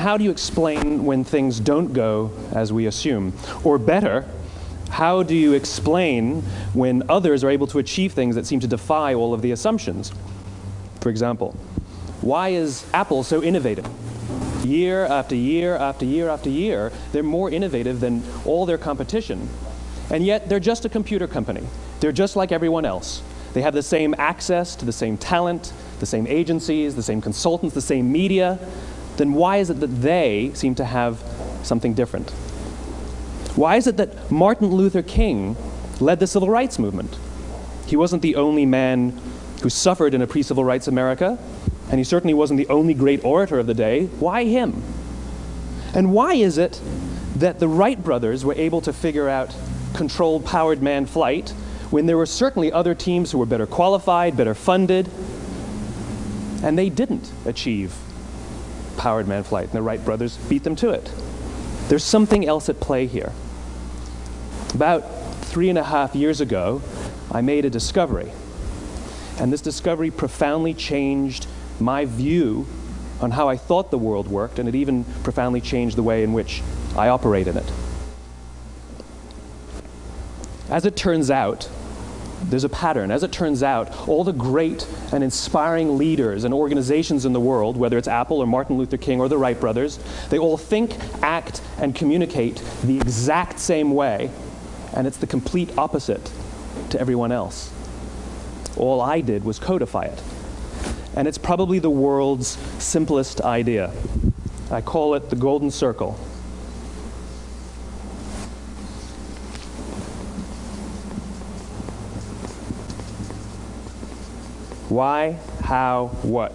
how do you explain when things don't go as we assume? Or better, how do you explain when others are able to achieve things that seem to defy all of the assumptions? For example, why is Apple so innovative? Year after year after year after year, they're more innovative than all their competition. And yet, they're just a computer company. They're just like everyone else. They have the same access to the same talent, the same agencies, the same consultants, the same media. Then why is it that they seem to have something different? Why is it that Martin Luther King led the civil rights movement? He wasn't the only man who suffered in a pre-civil rights America, and he certainly wasn't the only great orator of the day. Why him? And why is it that the Wright brothers were able to figure out controlled powered manned flight when there were certainly other teams who were better qualified, better funded, and they didn't achieve powered manned flight, and the Wright brothers beat them to it? There's something else at play here. About 3.5 years ago, I made a discovery, and this discovery profoundly changed my view on how I thought the world worked, and it even profoundly changed the way in which I operate in it. As it turns out, there's a pattern. As it turns out, all the great and inspiring leaders and organizations in the world, whether it's Apple or Martin Luther King or the Wright brothers, they all think, act, and communicate the exact same way, and it's the complete opposite to everyone else. All I did was codify it. And it's probably the world's simplest idea. I call it the golden circle. Why, how, what?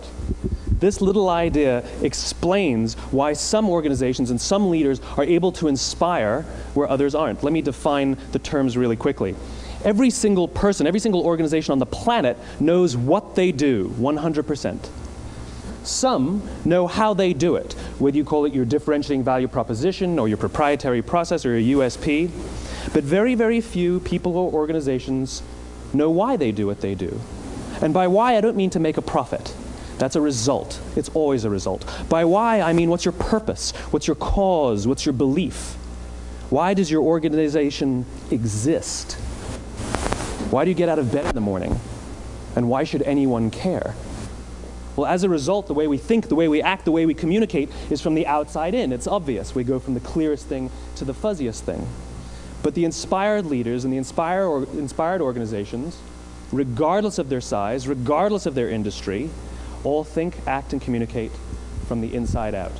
This little idea explains why some organizations and some leaders are able to inspire where others aren't. Let me define the terms really quickly. Every single person, every single organization on the planet knows what they do, 100%. Some know how they do it, whether you call it your differentiating value proposition or your proprietary process or your USP. But very, very few people or organizations know why they do what they do. And by why, I don't mean to make a profit. That's a result. It's always a result. By why, I mean what's your purpose? What's your cause? What's your belief? Why does your organization exist? Why do you get out of bed in the morning? And why should anyone care? Well, as a result, the way we think, the way we act, the way we communicate is from the outside in. It's obvious. We go from the clearest thing to the fuzziest thing. But the inspired leaders and the inspired organizations, regardless of their size, regardless of their industry, all think, act, and communicate from the inside out.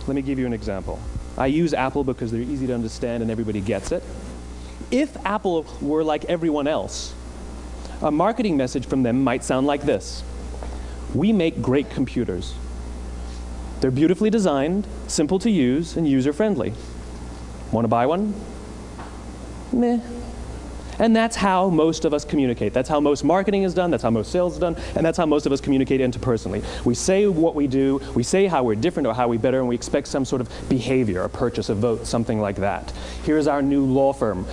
Let me give you an example. I use Apple because they're easy to understand and everybody gets it. If Apple were like everyone else, a marketing message from them might sound like this: we make great computers. They're beautifully designed, simple to use, and user-friendly. Want to buy one? Meh. And that's how most of us communicate. That's how most marketing is done, that's how most sales is done, and that's how most of us communicate interpersonally. We say what we do, we say how we're different or how we're better, and we expect some sort of behavior, a purchase, a vote, something like that. Here's our new law firm.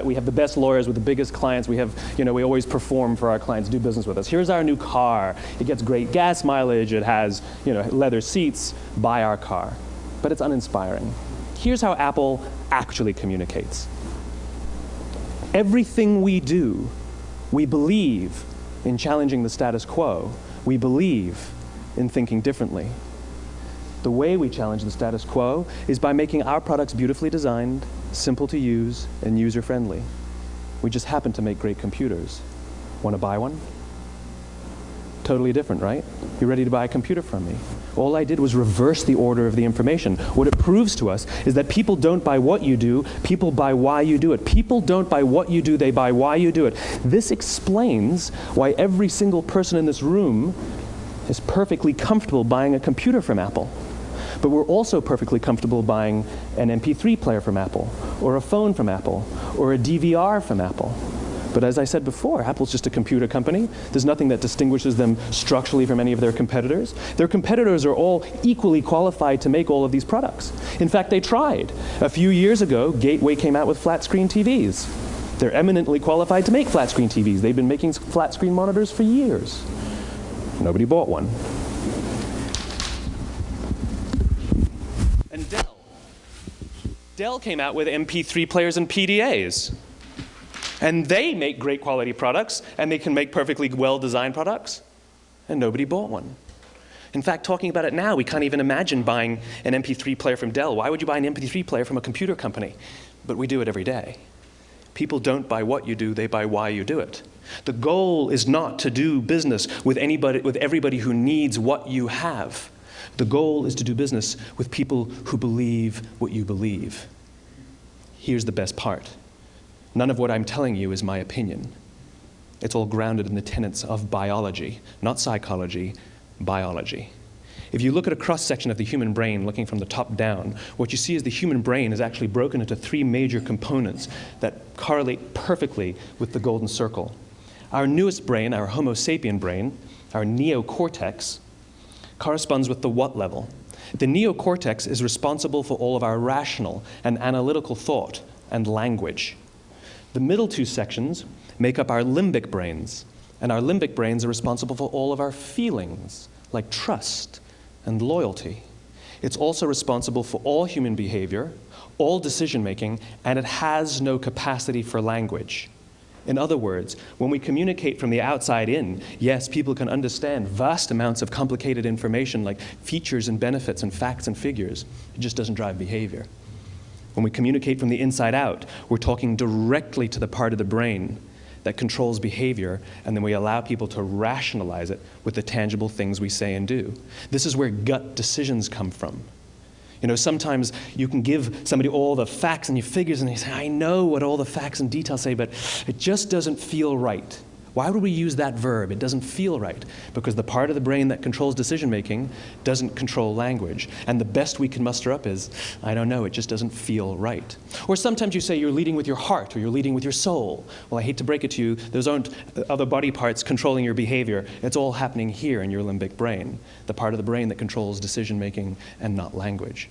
We have the best lawyers with the biggest clients. We have, we always perform for our clients, do business with us. Here's our new car. It gets great gas mileage. It has, leather seats. Buy our car. But it's uninspiring. Here's how Apple actually communicates. Everything we do, we believe in challenging the status quo. We believe in thinking differently. The way we challenge the status quo is by making our products beautifully designed, simple to use, and user-friendly. We just happen to make great computers. Want to buy one? Totally different, right? You ready to buy a computer from me? All I did was reverse the order of the information. What it proves to us is that people don't buy what you do, people buy why you do it. People don't buy what you do, they buy why you do it. This explains why every single person in this room is perfectly comfortable buying a computer from Apple. But we're also perfectly comfortable buying an MP3 player from Apple, or a phone from Apple, or a DVR from Apple. But as I said before, Apple's just a computer company. There's nothing that distinguishes them structurally from any of their competitors. Their competitors are all equally qualified to make all of these products. In fact, they tried. A few years ago, Gateway came out with flat-screen TVs. They're eminently qualified to make flat-screen TVs. They've been making flat-screen monitors for years. Nobody bought one. Dell came out with MP3 players and PDAs. And they make great quality products, and they can make perfectly well-designed products, and nobody bought one. In fact, talking about it now, we can't even imagine buying an MP3 player from Dell. Why would you buy an MP3 player from a computer company? But we do it every day. People don't buy what you do, they buy why you do it. The goal is not to do business with everybody who needs what you have. The goal is to do business with people who believe what you believe. Here's the best part. None of what I'm telling you is my opinion. It's all grounded in the tenets of biology, not psychology, biology. If you look at a cross-section of the human brain, looking from the top down, what you see is the human brain is actually broken into three major components that correlate perfectly with the golden circle. Our newest brain, our Homo sapien brain, our neocortex, corresponds with the what level. The neocortex is responsible for all of our rational and analytical thought and language. The middle two sections make up our limbic brains, and our limbic brains are responsible for all of our feelings, like trust and loyalty. It's also responsible for all human behavior, all decision-making, and it has no capacity for language. In other words, when we communicate from the outside in, yes, people can understand vast amounts of complicated information like features and benefits and facts and figures. It just doesn't drive behavior. When we communicate from the inside out, we're talking directly to the part of the brain that controls behavior, and then we allow people to rationalize it with the tangible things we say and do. This is where gut decisions come from. You know, sometimes you can give somebody all the facts and your figures, and they say, I know what all the facts and details say, but it just doesn't feel right. Why would we use that verb? It doesn't feel right. Because the part of the brain that controls decision-making doesn't control language. And the best we can muster up is, I don't know, it just doesn't feel right. Or sometimes you say you're leading with your heart, or you're leading with your soul. Well, I hate to break it to you, those aren't other body parts controlling your behavior. It's all happening here in your limbic brain, the part of the brain that controls decision-making and not language.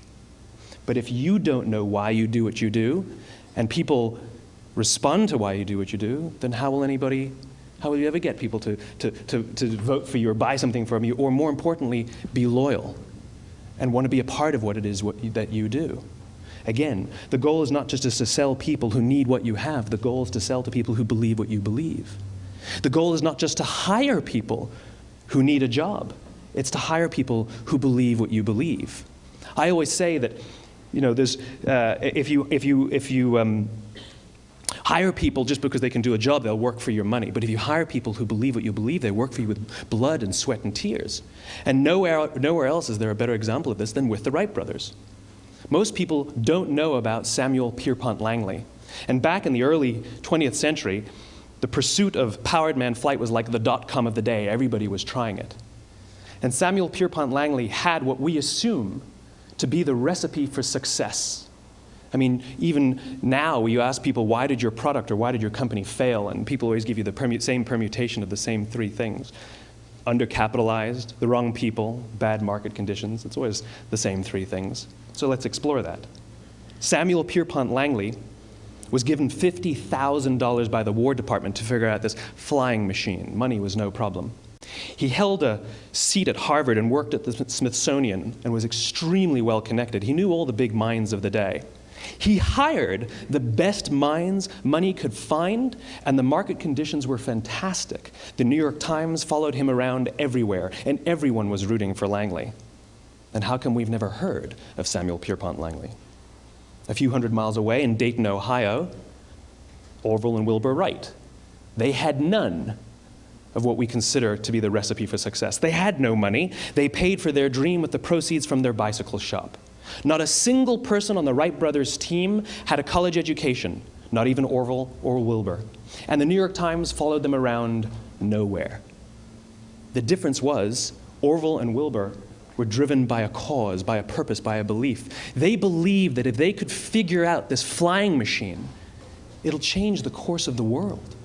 But if you don't know why you do what you do, and people respond to why you do what you do, then how will you ever get people to vote for you or buy something from you, or more importantly, be loyal and want to be a part of what it is that you do? Again, the goal is not just to sell people who need what you have. The goal is to sell to people who believe what you believe. The goal is not just to hire people who need a job. It's to hire people who believe what you believe. I always say that, you know, there's, if you hire people just because they can do a job, they'll work for your money. But if you hire people who believe what you believe, they work for you with blood and sweat and tears. And nowhere else is there a better example of this than with the Wright brothers. Most people don't know about Samuel Pierpont Langley. And back in the early 20th century, the pursuit of powered man flight was like the dot-com of the day. Everybody was trying it. And Samuel Pierpont Langley had what we assume to be the recipe for success. I mean, even now, you ask people, why did your product or why did your company fail? And people always give you the same permutation of the same three things. Undercapitalized, the wrong people, bad market conditions. It's always the same three things. So let's explore that. Samuel Pierpont Langley was given $50,000 by the War Department to figure out this flying machine. Money was no problem. He held a seat at Harvard and worked at the Smithsonian and was extremely well connected. He knew all the big minds of the day. He hired the best minds money could find, and the market conditions were fantastic. The New York Times followed him around everywhere, and everyone was rooting for Langley. And how come we've never heard of Samuel Pierpont Langley? A few hundred miles away in Dayton, Ohio, Orville and Wilbur Wright. They had none of what we consider to be the recipe for success. They had no money. They paid for their dream with the proceeds from their bicycle shop. Not a single person on the Wright brothers' team had a college education, not even Orville or Wilbur. And the New York Times followed them around nowhere. The difference was Orville and Wilbur were driven by a cause, by a purpose, by a belief. They believed that if they could figure out this flying machine, it'll change the course of the world.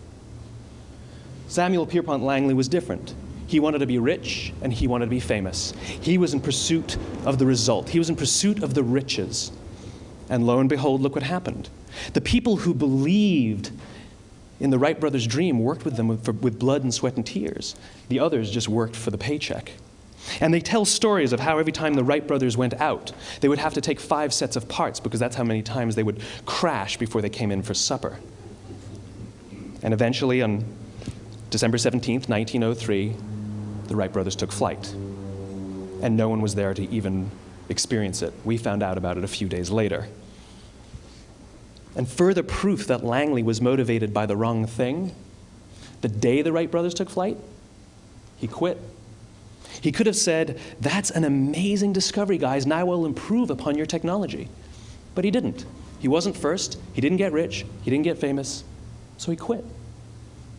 Samuel Pierpont Langley was different. He wanted to be rich, and he wanted to be famous. He was in pursuit of the result. He was in pursuit of the riches. And lo and behold, look what happened. The people who believed in the Wright brothers' dream worked with them with blood and sweat and tears. The others just worked for the paycheck. And they tell stories of how every time the Wright brothers went out, they would have to take 5 sets of parts because that's how many times they would crash before they came in for supper. And eventually, on December 17th, 1903, the Wright brothers took flight. And no one was there to even experience it. We found out about it a few days later. And further proof that Langley was motivated by the wrong thing, the day the Wright brothers took flight, he quit. He could have said, "That's an amazing discovery, guys. Now we'll improve upon your technology." But he didn't. He wasn't first. He didn't get rich. He didn't get famous. So he quit.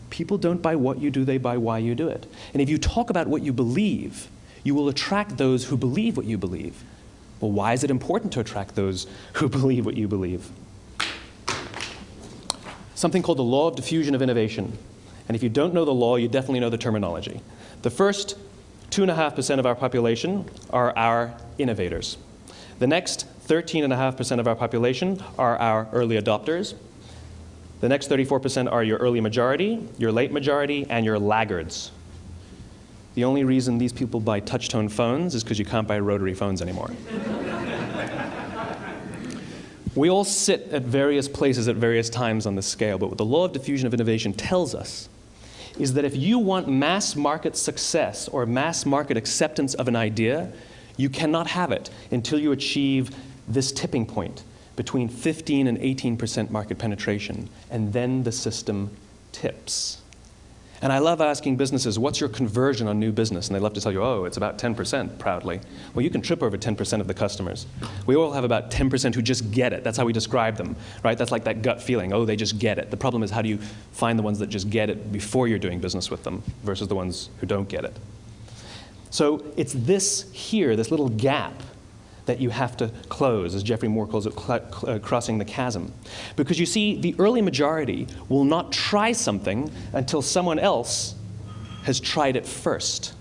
People don't buy what you do, they buy why you do it. And if you talk about what you believe, you will attract those who believe what you believe. Well, why is it important to attract those who believe what you believe? Something called the law of diffusion of innovation. And if you don't know the law, you definitely know the terminology. The first 2.5% of our population are our innovators. The next 13.5% of our population are our early adopters. The next 34% are your early majority, your late majority, and your laggards. The only reason these people buy touch-tone phones is because you can't buy rotary phones anymore. We all sit at various places at various times on the scale, but what the law of diffusion of innovation tells us is that if you want mass market success or mass market acceptance of an idea, you cannot have it until you achieve this tipping point between 15 and 18% market penetration, and then the system tips. And I love asking businesses, what's your conversion on new business? And they love to tell you, oh, it's about 10%, proudly. Well, you can trip over 10% of the customers. We all have about 10% who just get it. That's how we describe them, right? That's like that gut feeling, oh, they just get it. The problem is, how do you find the ones that just get it before you're doing business with them versus the ones who don't get it? So it's this here, this little gap, that you have to close, as Geoffrey Moore calls it, crossing the chasm. Because you see, the early majority will not try something until someone else has tried it first.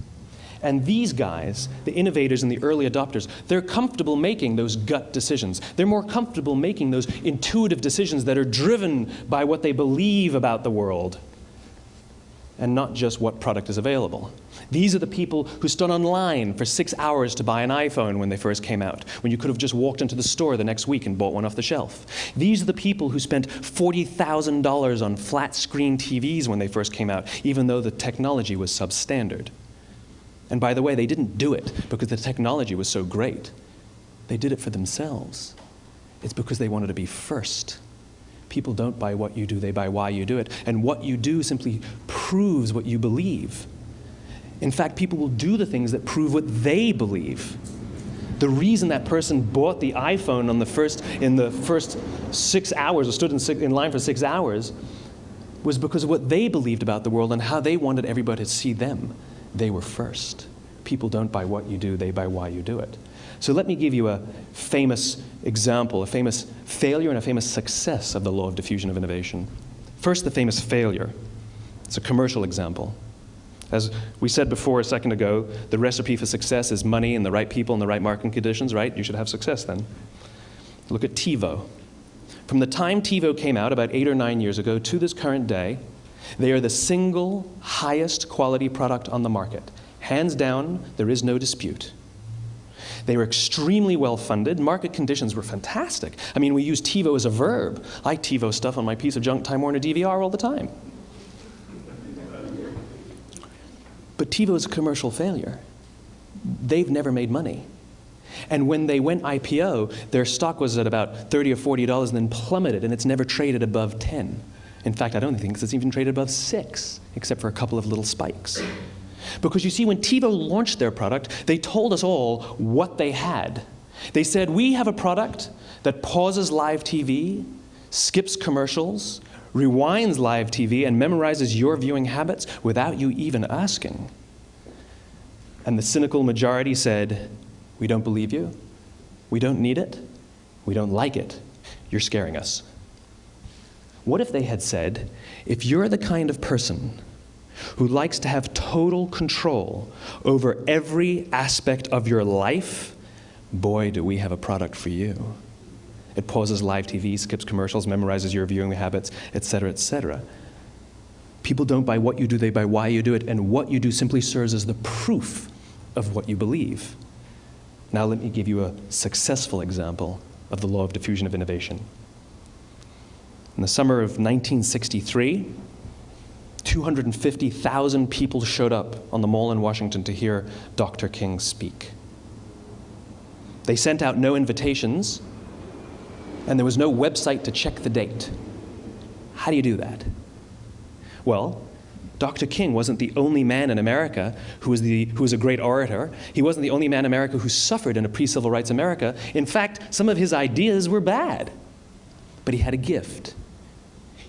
And these guys, the innovators and the early adopters, they're comfortable making those gut decisions. They're more comfortable making those intuitive decisions that are driven by what they believe about the world, and not just what product is available. These are the people who stood online for 6 hours to buy an iPhone when they first came out, when you could have just walked into the store the next week and bought one off the shelf. These are the people who spent $40,000 on flat screen TVs when they first came out, even though the technology was substandard. And by the way, they didn't do it because the technology was so great. They did it for themselves. It's because they wanted to be first. People don't buy what you do, they buy why you do it. And what you do simply proves what you believe. In fact, people will do the things that prove what they believe. The reason that person bought the iPhone in the first 6 hours, or stood in line for 6 hours, was because of what they believed about the world and how they wanted everybody to see them. They were first. People don't buy what you do, they buy why you do it. So let me give you a famous example, a famous failure and a famous success of the law of diffusion of innovation. First, the famous failure. It's a commercial example. As we said before a second ago, the recipe for success is money and the right people and the right marketing conditions, right? You should have success then. Look at TiVo. From the time TiVo came out about 8 or 9 years ago to this current day, they are the single highest quality product on the market. Hands down, there is no dispute. They were extremely well funded. Market conditions were fantastic. I mean, we use TiVo as a verb. I TiVo stuff on my piece of junk Time Warner DVR all the time. But TiVo is a commercial failure. They've never made money. And when they went IPO, their stock was at about $30 or $40 and then plummeted, and it's never traded above 10. In fact, I don't think it's even traded above 6, except for a couple of little spikes. Because you see, when TiVo launched their product, they told us all what they had. They said, we have a product that pauses live TV, skips commercials, rewinds live TV, and memorizes your viewing habits without you even asking. And the cynical majority said, we don't believe you, we don't need it, we don't like it, you're scaring us. What if they had said, if you're the kind of person who likes to have total control over every aspect of your life, boy, do we have a product for you. It pauses live TV, skips commercials, memorizes your viewing habits, etc., etc. People don't buy what you do, they buy why you do it, and what you do simply serves as the proof of what you believe. Now let me give you a successful example of the law of diffusion of innovation. In the summer of 1963, 250,000 people showed up on the Mall in Washington to hear Dr. King speak. They sent out no invitations, and there was no website to check the date. How do you do that? Well, Dr. King wasn't the only man in America who was a great orator. He wasn't the only man in America who suffered in a pre-civil rights America. In fact, some of his ideas were bad. But he had a gift.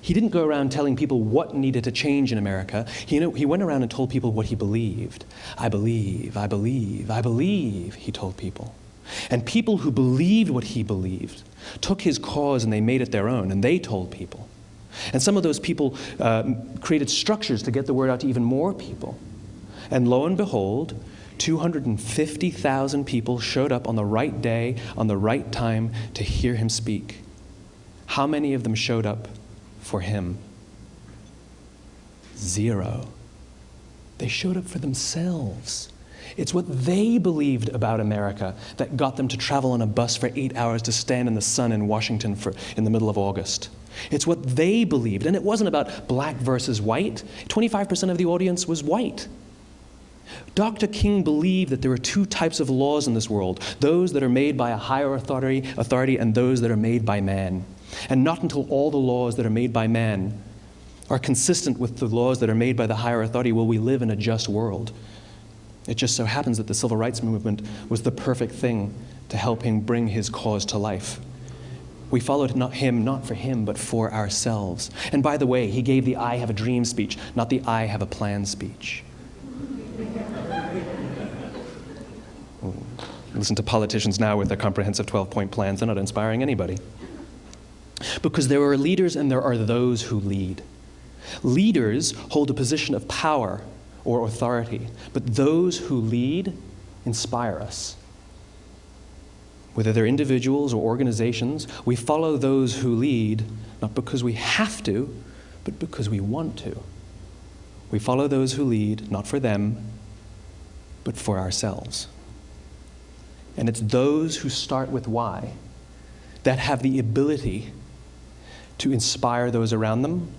He didn't go around telling people what needed to change in America. He went around and told people what he believed. I believe, I believe, I believe, he told people. And people who believed what he believed took his cause and they made it their own, and they told people. And some of those people created structures to get the word out to even more people. And lo and behold, 250,000 people showed up on the right day, on the right time to hear him speak. How many of them showed up for him? 0. They showed up for themselves. It's what they believed about America that got them to travel on a bus for 8 hours to stand in the sun in Washington in the middle of August. It's what they believed, and it wasn't about black versus white. 25% of the audience was white. Dr. King believed that there were 2 types of laws in this world, those that are made by a higher authority and those that are made by man. And not until all the laws that are made by man are consistent with the laws that are made by the higher authority will we live in a just world. It just so happens that the civil rights movement was the perfect thing to help him bring his cause to life. We followed him not for him, but for ourselves. And by the way, he gave the I have a dream speech, not the I have a plan speech. Listen to politicians now with their comprehensive 12-point plans. They're not inspiring anybody. Because there are leaders and there are those who lead. Leaders hold a position of power or authority, but those who lead inspire us. Whether they're individuals or organizations, we follow those who lead not because we have to, but because we want to. We follow those who lead not for them, but for ourselves. And it's those who start with why that have the ability to inspire those around them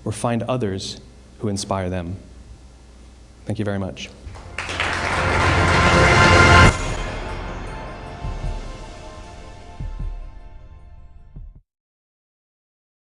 or find others who inspire them. Thank you very much.